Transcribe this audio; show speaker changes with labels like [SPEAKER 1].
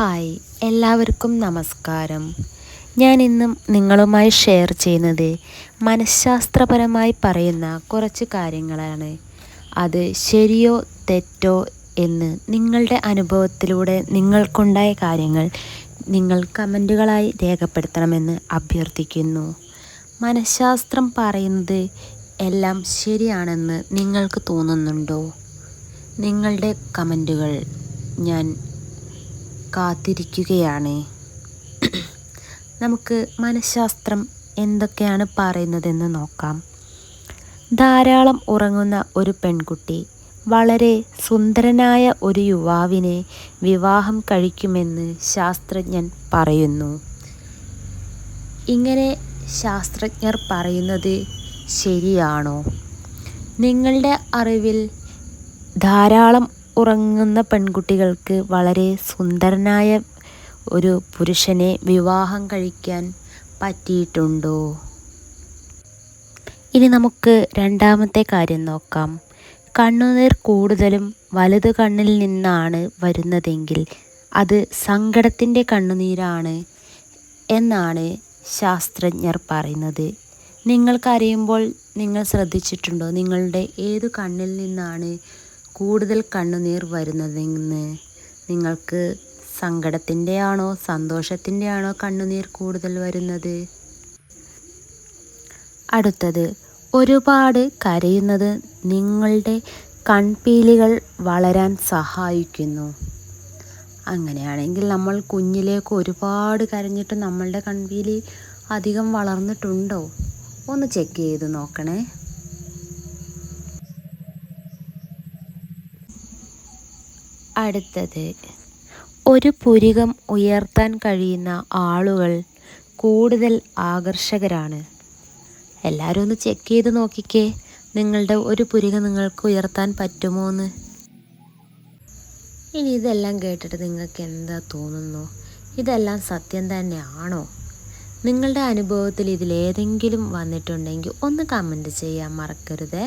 [SPEAKER 1] Hi, എല്ലാവർക്കും നമസ്കാരം. ഞാൻ ഇന്നും നിങ്ങളുമായി ഷെയർ ചെയ്യുന്നത് മനഃശാസ്ത്രപരമായി പറയുന്ന കുറച്ച് കാര്യങ്ങളാണ്. അത് ശരിയോ തെറ്റോ എന്ന് നിങ്ങളുടെ അനുഭവത്തിലൂടെ നിങ്ങൾക്കുണ്ടായ കാര്യങ്ങൾ നിങ്ങൾ കമൻറ്റുകളായി രേഖപ്പെടുത്തണമെന്ന് അഭ്യർത്ഥിക്കുന്നു. മനഃശാസ്ത്രം പറയുന്നത് എല്ലാം ശരിയാണെന്ന് നിങ്ങൾക്ക് തോന്നുന്നുണ്ടോ? നിങ്ങളുടെ കമൻറ്റുകൾ ഞാൻ കാത്തിരിക്കുകയാണ്. നമുക്ക് മനഃശാസ്ത്രം എന്തൊക്കെയാണ് പറയുന്നതെന്ന് നോക്കാം. ധാരാളം ഉറങ്ങുന്ന ഒരു പെൺകുട്ടി വളരെ സുന്ദരനായ ഒരു യുവാവിനെ വിവാഹം കഴിക്കുമെന്ന് ശാസ്ത്രജ്ഞൻ പറയുന്നു. ഇങ്ങനെ ശാസ്ത്രജ്ഞർ പറയുന്നത് ശരിയാണോ? നിങ്ങളുടെ അറിവിൽ ധാരാളം ഉറങ്ങുന്ന പെൺകുട്ടികൾക്ക് വളരെ സുന്ദരനായ ഒരു പുരുഷനെ വിവാഹം കഴിക്കാൻ പറ്റിയിട്ടുണ്ടോ? ഇനി നമുക്ക് രണ്ടാമത്തെ കാര്യം നോക്കാം. കണ്ണുനീർ കൂടുതലും വലതു കണ്ണിൽ നിന്നാണ് വരുന്നതെങ്കിൽ അത് സങ്കടത്തിൻ്റെ കണ്ണുനീരാണ് എന്നാണ് ശാസ്ത്രജ്ഞർ പറയുന്നത്. നിങ്ങൾ കരയുമ്പോൾ നിങ്ങൾ ശ്രദ്ധിച്ചിട്ടുണ്ടോ നിങ്ങളുടെ ഏതു കണ്ണിൽ നിന്നാണ് കൂടുതൽ കണ്ണുനീർ വരുന്നതെന്ന്? നിങ്ങൾക്ക് സങ്കടത്തിൻ്റെ ആണോ സന്തോഷത്തിൻ്റെ ആണോ കണ്ണുനീർ കൂടുതൽ വരുന്നത്? അടുത്തത്, ഒരുപാട് കരയുന്നത് നിങ്ങളുടെ കൺപീലികൾ വളരാൻ സഹായിക്കുന്നു. അങ്ങനെയാണെങ്കിൽ നമ്മൾ കുഞ്ഞിലേക്ക് ഒരുപാട് കരഞ്ഞിട്ട് നമ്മളുടെ കൺപീലി അധികം വളർന്നിട്ടുണ്ടോ? ഒന്ന് ചെക്ക് ചെയ്ത് നോക്കണേ. അടുത്തത്, ഒരു പുരികം ഉയർത്താൻ കഴിയുന്ന ആളുകൾ കൂടുതൽ ആകർഷകരാണ്. എല്ലാവരും ഒന്ന് ചെക്ക് ചെയ്ത് നോക്കിക്കേ, നിങ്ങളുടെ ഒരു പുരികം നിങ്ങൾക്ക് ഉയർത്താൻ പറ്റുമോ എന്ന്. ഇനി ഇതെല്ലാം കേട്ടിട്ട് നിങ്ങൾക്ക് എന്താ തോന്നുന്നു? ഇതെല്ലാം സത്യം തന്നെയാണോ? നിങ്ങളുടെ അനുഭവത്തിൽ ഇതിലേതെങ്കിലും വന്നിട്ടുണ്ടെങ്കിൽ ഒന്ന് കമൻറ്റ് ചെയ്യാൻ മറക്കരുതേ.